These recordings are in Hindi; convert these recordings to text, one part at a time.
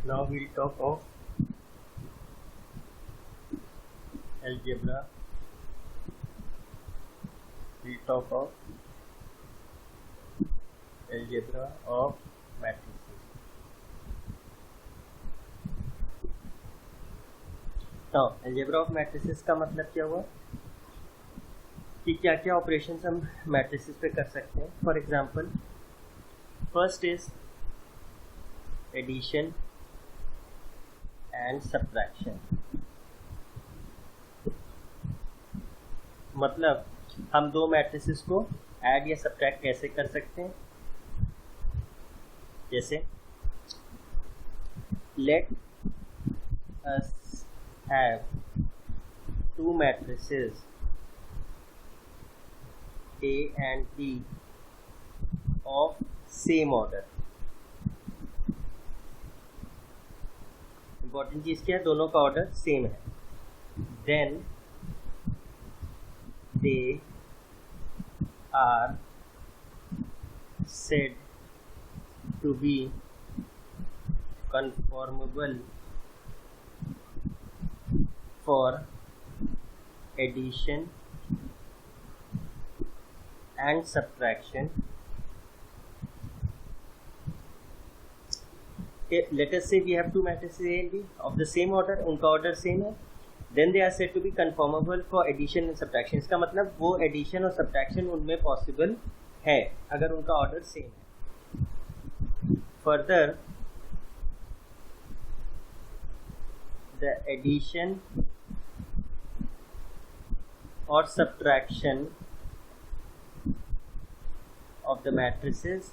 Now we'll talk of algebra. We'll talk of algebra of matrices. Now algebra of matrices का मतलब क्या हुआ कि क्या क्या ऑपरेशंस हम मैट्रिसेस पे कर सकते हैं. For example, first is addition and subtraction. मतलब हम दो मैट्रिसेस को ऐड या सब्ट्रैक्ट कैसे कर सकते हैं. जैसे let us have two matrices A and B of same order. Important चीज क्या है, दोनों का ऑर्डर सेम है. Then they are said to be conformable for addition and subtraction. Let us say we have two matrices A and B of the same order, उनका ऑर्डर सेम है. Then they are said to be conformable for addition and subtraction. इसका मतलब वो एडिशन और सब्ट्रैक्शन उनमें पॉसिबल है अगर उनका ऑर्डर सेम है. Further the addition or subtraction of the matrices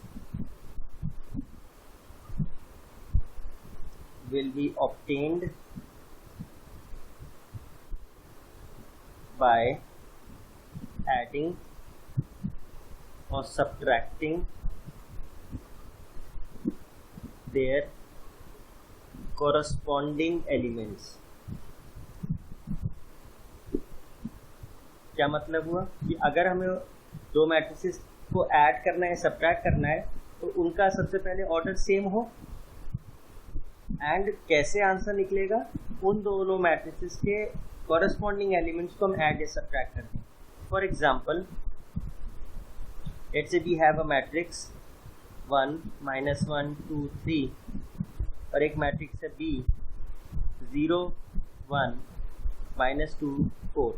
will be obtained by adding or subtracting their corresponding elements. क्या मतलब हुआ कि अगर हमें दो मैट्रिसेस को ऐड करना है, सब्ट्रैक्ट करना है, तो उनका सबसे पहले ऑर्डर सेम हो. एंड कैसे आंसर निकलेगा, उन दोनों मैट्रिसेस के कॉरेस्पॉन्डिंग एलिमेंट्स को हम ऐड या सब्ट्रैक्ट करते हैं. For example, let's say we have a matrix 1 -1 2 3 और एक मैट्रिक्स है B 0 1 -2 4.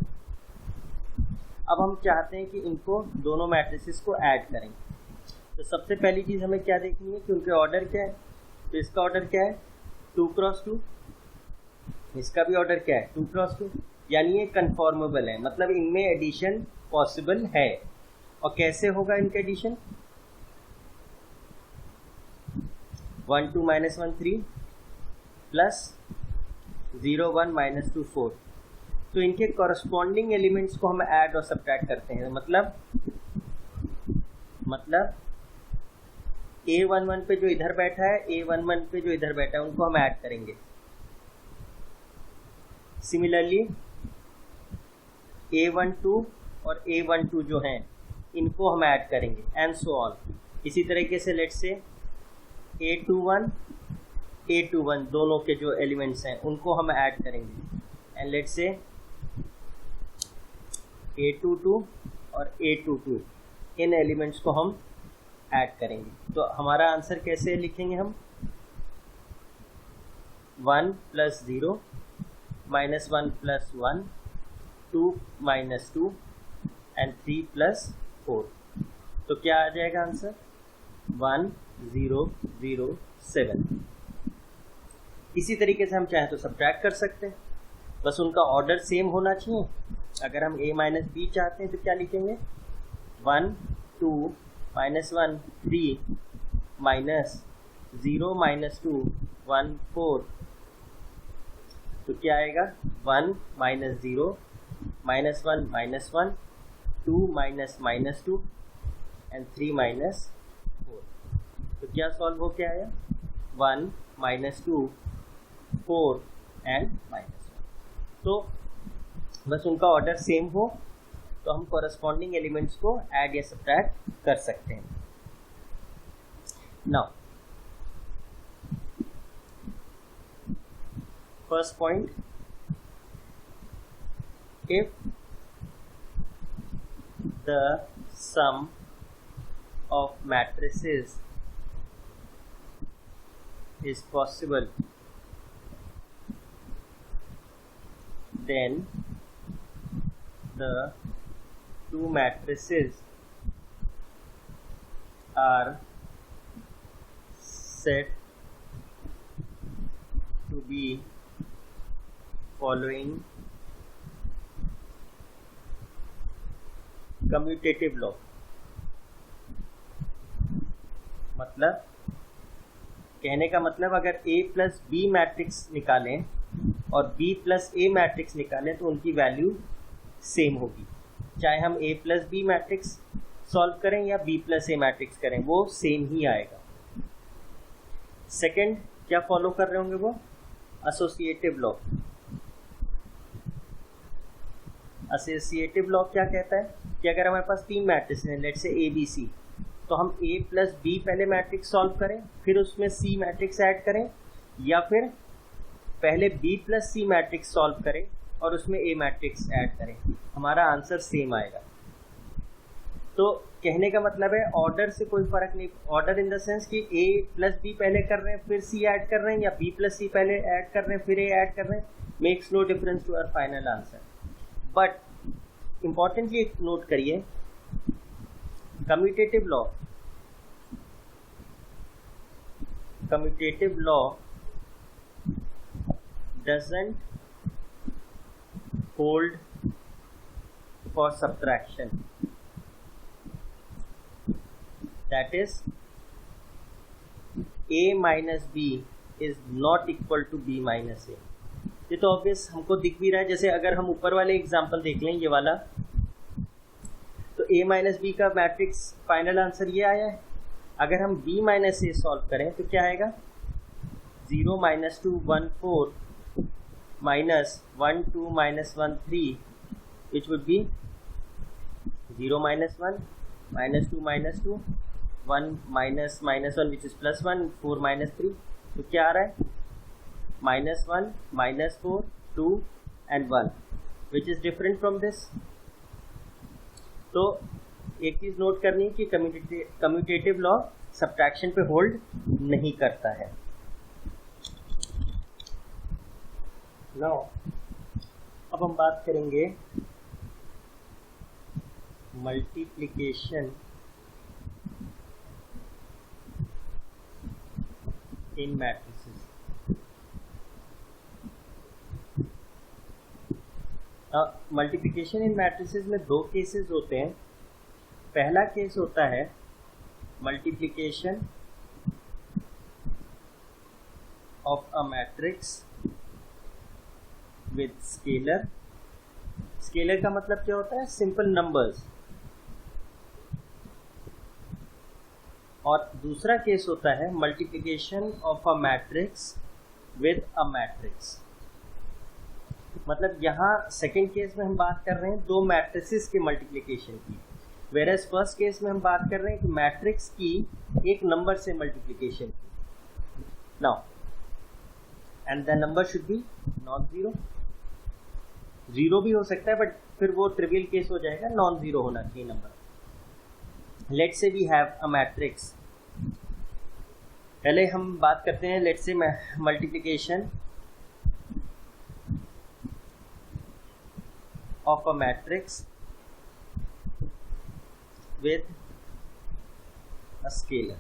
अब हम चाहते हैं कि इनको दोनों मैट्रिसेस को ऐड करें. तो सबसे पहली चीज़ हमें क्या देखनी है कि उनके ऑर्डर क्या है. तो इसका ऑर्डर क्या है 2 क्रॉस 2, इसका भी ऑर्डर क्या है 2 क्रॉस 2. यानी ये कन्फॉर्मेबल है, मतलब इनमें एडिशन पॉसिबल है. और कैसे होगा इनका एडिशन, 1 2 -1 3 प्लस 0 1 -2 4. तो इनके कॉरेस्पॉन्डिंग एलिमेंट्स को हम ऐड और सब्ट्रैक्ट करते हैं. मतलब A11 पे जो इधर बैठा है, A11 पे जो इधर बैठा है, उनको हम ऐड करेंगे. सिमिलरली A12 और A12 जो हैं, इनको हम ऐड करेंगे एंड सो ऑन. इसी तरीके से लेट्स से A21 A21 दोनों के जो एलिमेंट्स हैं उनको हम ऐड करेंगे. एंड लेट्स से A22 और A22 इन एलिमेंट्स को हम ऐड करेंगे. तो हमारा आंसर कैसे लिखेंगे हम, 1 + 0 -1 + 1 2 - 2 एंड 3 + 4. तो क्या आ जाएगा आंसर 1 0 0 7. इसी तरीके से हम चाहें तो सब्ट्रैक्ट कर सकते हैं, बस उनका ऑर्डर सेम होना चाहिए. अगर हम A - B चाहते हैं तो क्या लिखेंगे 1 2 -1 3 -0 -2 1 4. तो क्या आएगा 1 - 0 -1 -1 2 -2 एंड 3 -4. तो क्या सॉल्व हो के आया 1 -2 4 एंड -1. तो बस उनका ऑर्डर सेम हो तो हम कॉरेस्पॉन्डिंग एलिमेंट्स को ऐड या सब्ट्रैक्ट कर सकते हैं. Now first point, if the sum of matrices is possible, then the two matrices are said to be following commutative law. मतलब कहने का मतलब अगर A प्लस बी मैट्रिक्स निकालें और B प्लस ए मैट्रिक्स निकालें तो उनकी वैल्यू सेम होगी, चाहे हम A plus B matrix solve करें या B प्लस ए मैट्रिक्स करें, वो सेम ही आएगा। सेकंड क्या फॉलो कर रहे होंगे वो, एसोसिएटिव लॉ। एसोसिएटिव लॉ क्या कहता है कि अगर हमारे पास तीन मैट्रिक्स हैं, लेट्स से ए बी सी, तो हम A प्लस बी पहले मैट्रिक्स सॉल्व करें, फिर उसमें C मैट्रिक्स ऐड करें, या फिर पहले B plus C matrix solve करें और उसमें A मैट्रिक्स ऐड करें, हमारा आंसर सेम आएगा। तो कहने का मतलब है ऑर्डर से कोई फर्क नहीं, ऑर्डर इन द सेंस कि A प्लस बी पहले कर रहे हैं फिर C ऐड कर रहे हैं, या B प्लस सी पहले ऐड कर रहे हैं फिर A ऐड कर रहे हैं, makes no difference to our final answer. But importantly note करिए, commutative law doesn't hold for subtraction, that is A minus B is not equal to B minus A। ये तो ऑब्वियस हमको दिख भी रहा है, जैसे अगर हम ऊपर वाले एग्जांपल देख लें ये वाला, तो A माइनस बी का मैट्रिक्स फाइनल आंसर ये आया है। अगर हम B माइनस ए सॉल्व करें तो क्या आएगा, 0 minus 2 1 4 minus 1 2 minus 1 3, which would be 0 minus 1 minus 2 minus 2 1 minus minus 1 which is plus 1 4 minus 3, तो क्या आ रहा है -1 -4 2 and 1 which is different from this। तो एक चीज नोट करनी है कि कम्यूटेटिव लॉ सब्ट्रैक्शन पे होल्ड नहीं करता है। नाउ अब हम बात करेंगे मल्टीप्लिकेशन इन मैट्रिसेस। मल्टीप्लिकेशन इन मैट्रिसेस में दो केसेस होते हैं। पहला केस होता है multiplication of a matrix with scalar. Scalar का मतलब क्या होता है, सिंपल नंबर्स। और दूसरा केस होता है multiplication of a matrix with a matrix. मतलब यहाँ सेकेंड केस में हम बात कर रहे हैं दो मैट्रिसेस के मल्टीप्लिकेशन की, वेरएज फर्स्ट केस में हम बात कर रहे हैं कि मैट्रिक्स की एक नंबर से मल्टीप्लिकेशन की। Now and the number should be non zero. Zero भी हो सकता है बट फिर वो ट्रिवियल केस हो जाएगा, नॉन जीरो होना चाहिए number. Let's say we have a matrix. पहले हम बात करते हैं let's say multiplication of a matrix with a scalar।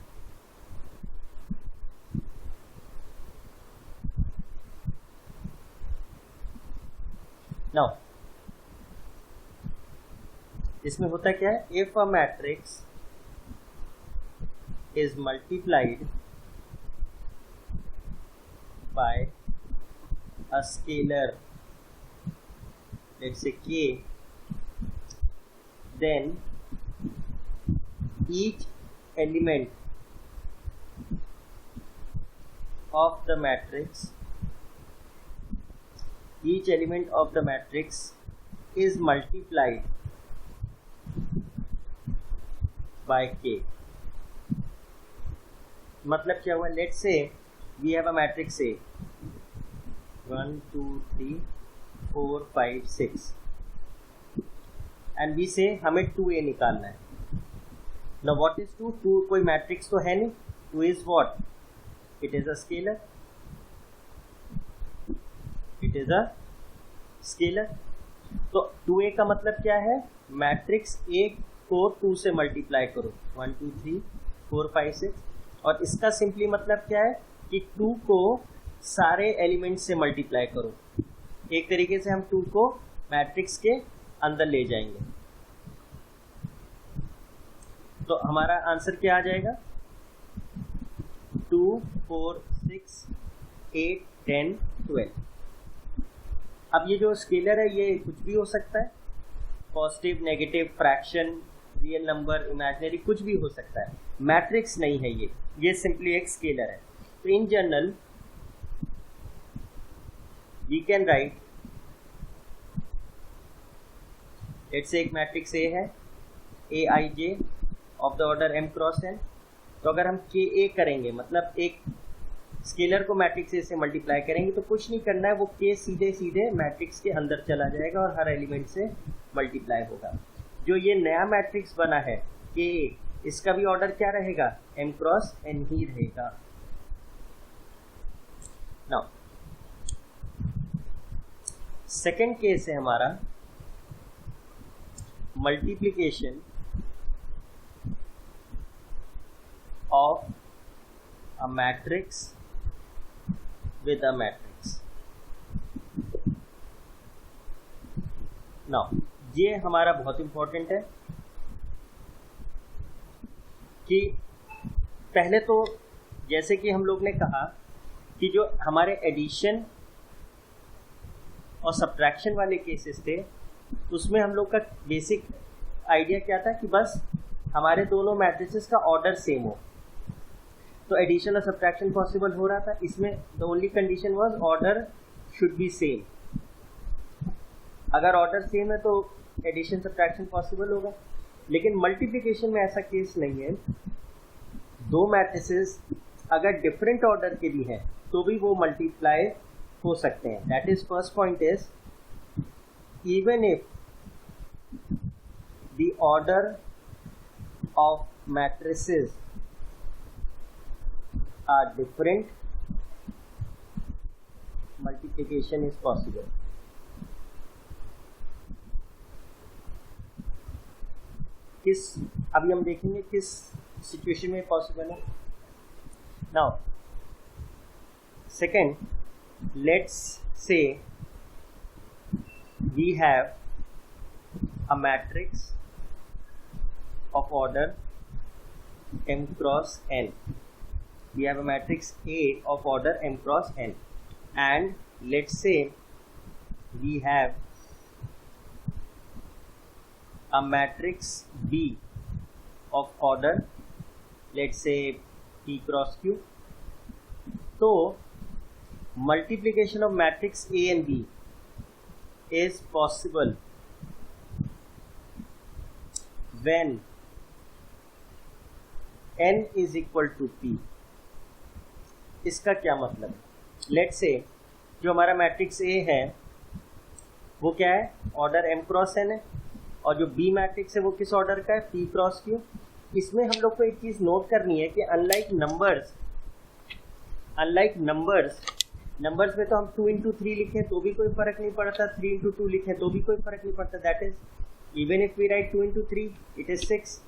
Now इसमें होता क्या है, if a matrix is multiplied by a scalar, let's say k, then each element of the matrix is multiplied by k। मतलब क्या हुआ, let's say we have a matrix A 1 2 3 4 5 6 and we से हमें 2a निकालना है. Now what is 2? 2 कोई मैट्रिक्स तो है नहीं. 2 is what? It is a scalar. It is a scalar. तो 2a का मतलब क्या है? मैट्रिक्स a को 2 से मल्टीप्लाई करो. 1 2 3 4 5 6. और इसका सिंपली मतलब क्या है कि 2 को सारे एलिमेंट से मल्टीप्लाई करो. एक तरीके से हम 2 को मैट्रिक्स के अंदर ले जाएंगे. तो हमारा आंसर क्या आ जाएगा? 2 4 6 8 10 12. अब ये जो स्केलर है ये कुछ भी हो सकता है. Positive, negative, fraction, real number, imaginary, कुछ भी हो सकता है. मैट्रिक्स नहीं है ये सिंपली एक स्केलर है. तो in general we can write, let's say एक मैट्रिक्स ए है, A I J of the order m cross n. तो अगर हम के ए करेंगे, मतलब एक स्केलर को मैट्रिक्स ए से मल्टीप्लाई करेंगे, तो कुछ नहीं करना है, वो के सीधे सीधे मैट्रिक्स के अंदर चला जाएगा और हर एलिमेंट से मल्टीप्लाई होगा. जो ये नया मैट्रिक्स बना है के ए, इसका भी ऑर्डर क्या रहेगा? m क्रॉस n ही रहेगा. नाउ सेकेंड केस है हमारा multiplication of a matrix with a matrix. Now ये हमारा बहुत इंपॉर्टेंट है कि पहले तो जैसे कि हम लोग ने कहा कि जो हमारे एडिशन और सब्ट्रैक्शन वाले केसेस थे, उसमें हम लोग का बेसिक आइडिया क्या था कि बस हमारे दोनों मैट्रिसेस का ऑर्डर सेम हो. तो एडिशन और सब्ट्रैक्शन पॉसिबल हो रहा था. इसमें the only condition was order should be same. अगर ऑर्डर सेम है तो एडिशन सब्ट्रैक्शन पॉसिबल होगा. लेकिन मल्टीप्लिकेशन में ऐसा केस नहीं है. दो मैट्रिसेस अगर डिफरेंट ऑर्डर के भी हैं तो भी वो मल्टीप्लाई हो सकते हैं. That is first point is even if the order of matrices are different, multiplication is possible. किस अभी हम देखेंगे किस सिचुएशन में पॉसिबल है. Now second, let's say we have a matrix of order m cross n. We have a matrix A of order m cross n, and let's say we have a matrix B of order, let's say P cross Q. So multiplication of matrix A and B is possible when n is equal to P. इसका क्या मतलब है? लेट्स से जो हमारा मैट्रिक्स ए है वो क्या है? ऑर्डर m क्रॉस n है. और जो बी मैट्रिक्स है वो किस ऑर्डर का है? p cross q. इसमें हम लोग को एक चीज़ नोट करनी है कि अनलाइक नंबर्स में तो हम 2 into 3 लिखें तो भी कोई फर्क नहीं पड़ता, 3 into 2 लिखें तो भी कोई फर्क नहीं पड़ता. That is even if we write 2 into 3 it is 6,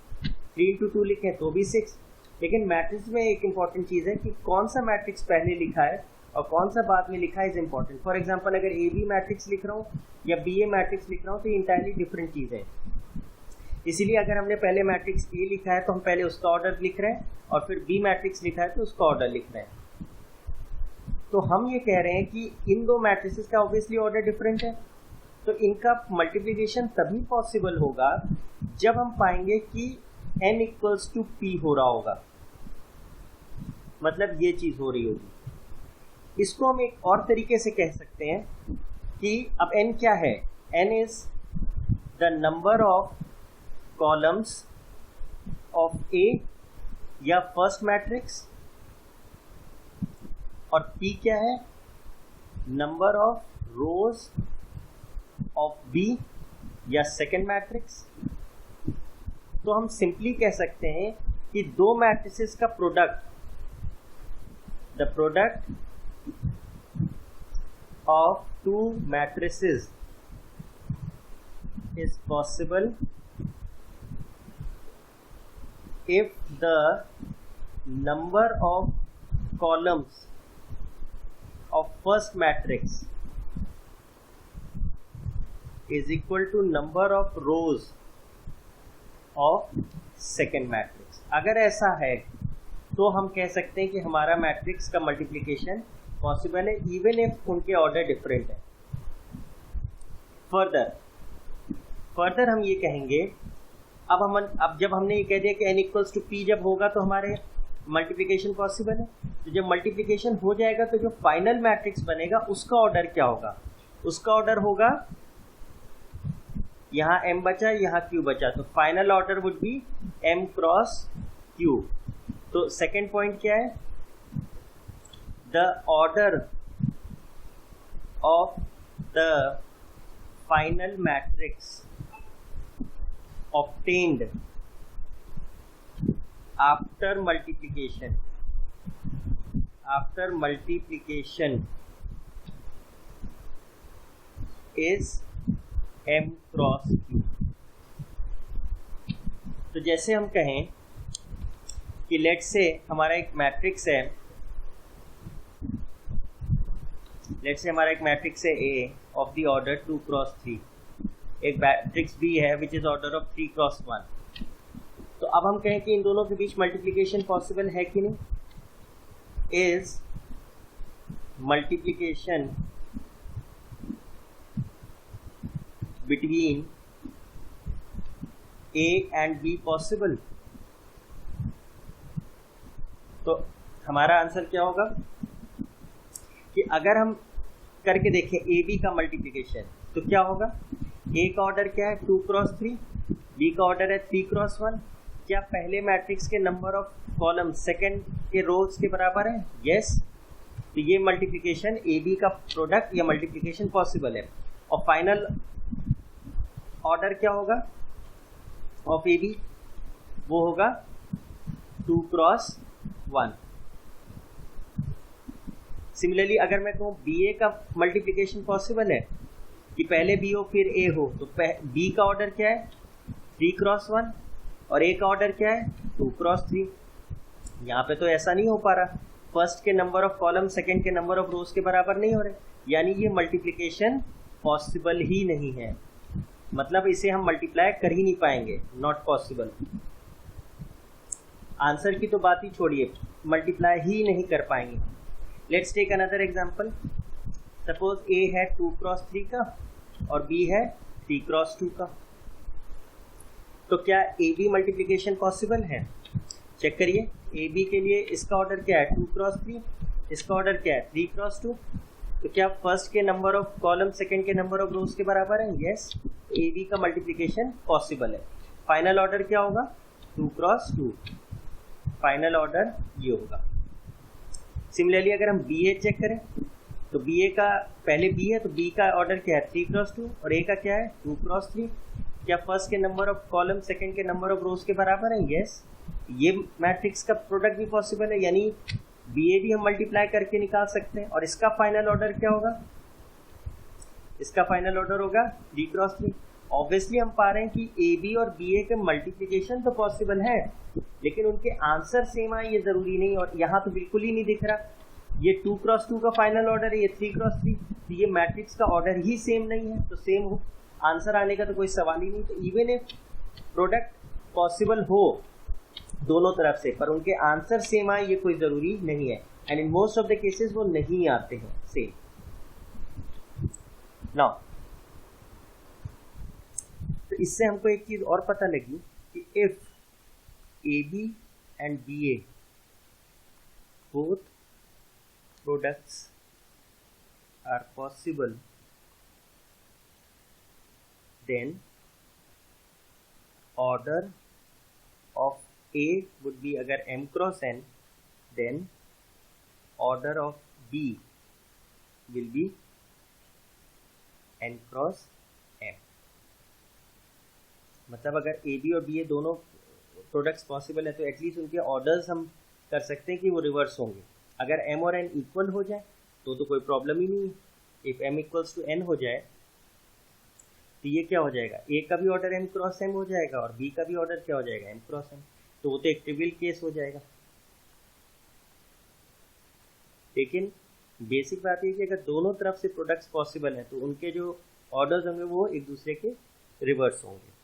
3 into 2 लिखें तो भी 6. लेकिन मैट्रिक्स में एक इंपॉर्टेंट चीज़ है कि कौन सा मैट्रिक्स पहले लिखा है और कौन सा बाद में लिखा है इज इंपॉर्टेंट. फॉर एग्जांपल अगर ए बी मैट्रिक्स लिख रहा हूँ या बी ए मैट्रिक्स लिख रहा हूँ तो ये इंटायरली डिफरेंट चीज़ है. इसीलिए अगर हमने पहले मैट्रिक्स ए लिखा है तो हम पहले उसका ऑर्डर लिख रहे हैं और फिर बी मैट्रिक्स लिखा है तो उसका ऑर्डर लिख रहे हैं. तो हम ये कह रहे हैं कि इन दो मैट्रिसेस का ऑब्वियसली ऑर्डर डिफरेंट है. तो इनका मल्टीप्लिकेशन तभी पॉसिबल होगा जब हम पाएंगे कि n इक्वल्स टू p हो रहा होगा. मतलब ये चीज हो रही होगी. इसको हम एक और तरीके से कह सकते हैं कि अब n क्या है? n is the number of columns of A या फर्स्ट मैट्रिक्स, और P क्या है? Number of rows of B या सेकेंड मैट्रिक्स। तो हम सिंपली कह सकते हैं कि दो मैट्रिसेस का product, the product of two matrices is possible if the number of columns of first matrix is equal to number of rows of second matrix। अगर ऐसा है तो हम कह सकते हैं कि हमारा मैट्रिक्स का मल्टीप्लिकेशन पॉसिबल है इवन इफ उनके ऑर्डर डिफरेंट है। फर्दर हम ये कहेंगे, अब जब हमने ये कह दिया कि n इक्वल्स टू p जब होगा तो हमारे मल्टीप्लिकेशन पॉसिबल है। तो जब मल्टीप्लिकेशन हो जाएगा तो जो फाइनल मैट्रिक्स बनेगा उसका ऑर्डर क्या होगा? उसका ऑर्डर होगा, यहाँ m बचा, यहाँ q बचा, तो final order would be m cross q। तो सेकेंड पॉइंट क्या है? The order of the final matrix obtained after multiplication is m cross q। तो जैसे हम कहें कि लेट्स से हमारा एक मैट्रिक्स है, हमारा एक मैट्रिक्स है A of the order 2 cross 3, एक मैट्रिक्स B है which is order of 3 cross 1। तो अब हम कहें कि इन दोनों के बीच मल्टीप्लिकेशन पॉसिबल है कि नहीं? Is multiplication between A and B possible? तो हमारा आंसर क्या होगा कि अगर हम करके देखें ए बी का मल्टीप्लिकेशन तो क्या होगा? ए का ऑर्डर क्या है? 2 क्रॉस 3, बी का ऑर्डर है 3 क्रॉस 1। क्या पहले मैट्रिक्स के नंबर ऑफ कॉलम सेकंड के रोज के बराबर है? यस। तो ये मल्टीप्लिकेशन ए बी का प्रोडक्ट या मल्टीप्लिकेशन पॉसिबल है। और फाइनल ऑर्डर क्या होगा ऑफ ए बी? वो होगा 2 क्रॉस 1। सिमिलरली अगर मैं कहूँ बी ए का मल्टीप्लिकेशन पॉसिबल है कि पहले बी हो फिर ए हो, तो बी का ऑर्डर क्या है? 3 क्रॉस 1 और ए का ऑर्डर क्या है? 2 क्रॉस 3। यहाँ पे तो ऐसा नहीं हो पा रहा, फर्स्ट के नंबर ऑफ कॉलम सेकंड के नंबर ऑफ रोज के बराबर नहीं हो रहे, यानी ये मल्टीप्लिकेशन पॉसिबल ही नहीं है। मतलब इसे हम मल्टीप्लाई कर ही नहीं पाएंगे, नॉट पॉसिबल। आंसर की तो बात ही छोड़िए, मल्टीप्लाई ही नहीं कर पाएंगे। Let's take another example. Suppose A है 2 क्रॉस 3 का और बी है 3 क्रॉस 2 का। तो क्या ए बी मल्टीप्लिकेशन पॉसिबल है? चेक करिए, ए बी के लिए इसका ऑर्डर क्या है? 2 क्रॉस 3, इसका ऑर्डर क्या है? 3 क्रॉस 2। तो क्या फर्स्ट के नंबर ऑफ कॉलम सेकंड के नंबर ऑफ रोज के बराबर है? यस। ए बी का मल्टीप्लिकेशन पॉसिबल है। फाइनल ऑर्डर क्या होगा? 2 क्रॉस 2। फाइनल ऑर्डर ये होगा। सिमिलरली अगर हम बी ए चेक करें तो बी ए का पहले बी है तो बी का ऑर्डर क्या है? 3 क्रॉस 2 और ए का क्या है? 2 क्रॉस 3। क्या फर्स्ट के नंबर ऑफ कॉलम सेकंड के नंबर ऑफ रोज के बराबर है? यस। ये मैट्रिक्स का प्रोडक्ट भी पॉसिबल है, यानी बी ए भी हम मल्टीप्लाई करके निकाल सकते हैं। और इसका फाइनल ऑर्डर क्या होगा? इसका फाइनल ऑर्डर होगा 3 क्रॉस 3। ऑब्वियसली हम पा रहे हैं कि ए बी और बी ए के मल्टीप्लिकेशन तो पॉसिबल है, लेकिन उनके आंसर सेम आए ये जरूरी नहीं। और यहाँ तो बिल्कुल ही नहीं दिख रहा, ये 2 क्रॉस 2 का फाइनल ऑर्डर है, ये 3 क्रॉस 3, तो ये मैट्रिक्स का ऑर्डर ही सेम नहीं है। तो सेम हो आंसर आने का तो कोई सवाल ही नहीं। तो इवन इफ प्रोडक्ट पॉसिबल हो दोनों तरफ से, पर उनके आंसर सेम आए ये कोई जरूरी नहीं है। And in most of the cases वो नहीं आते हैं सेम। नाउ तो इससे हमको एक चीज और पता लगी कि if A B and B A both products are possible, then order of A would be अगर m cross n, then order of B will be n cross m। मतलब अगर ए बी और बी ए दोनों प्रोडक्ट्स पॉसिबल है तो एटलीस्ट उनके ऑर्डर्स हम कर सकते हैं कि वो रिवर्स होंगे। अगर m और n इक्वल हो जाए तो कोई प्रॉब्लम ही नहीं है। If m equals to n हो जाए तो ये क्या हो जाएगा, a का भी ऑर्डर m क्रॉस m हो जाएगा और b का भी ऑर्डर क्या हो जाएगा, m क्रॉस m। तो वो तो एक ट्रिवियल केस हो जाएगा। लेकिन बेसिक बात ये कि अगर दोनों तरफ से प्रोडक्ट्स पॉसिबल हैं तो उनके जो ऑर्डर्स होंगे वो एक दूसरे के रिवर्स होंगे।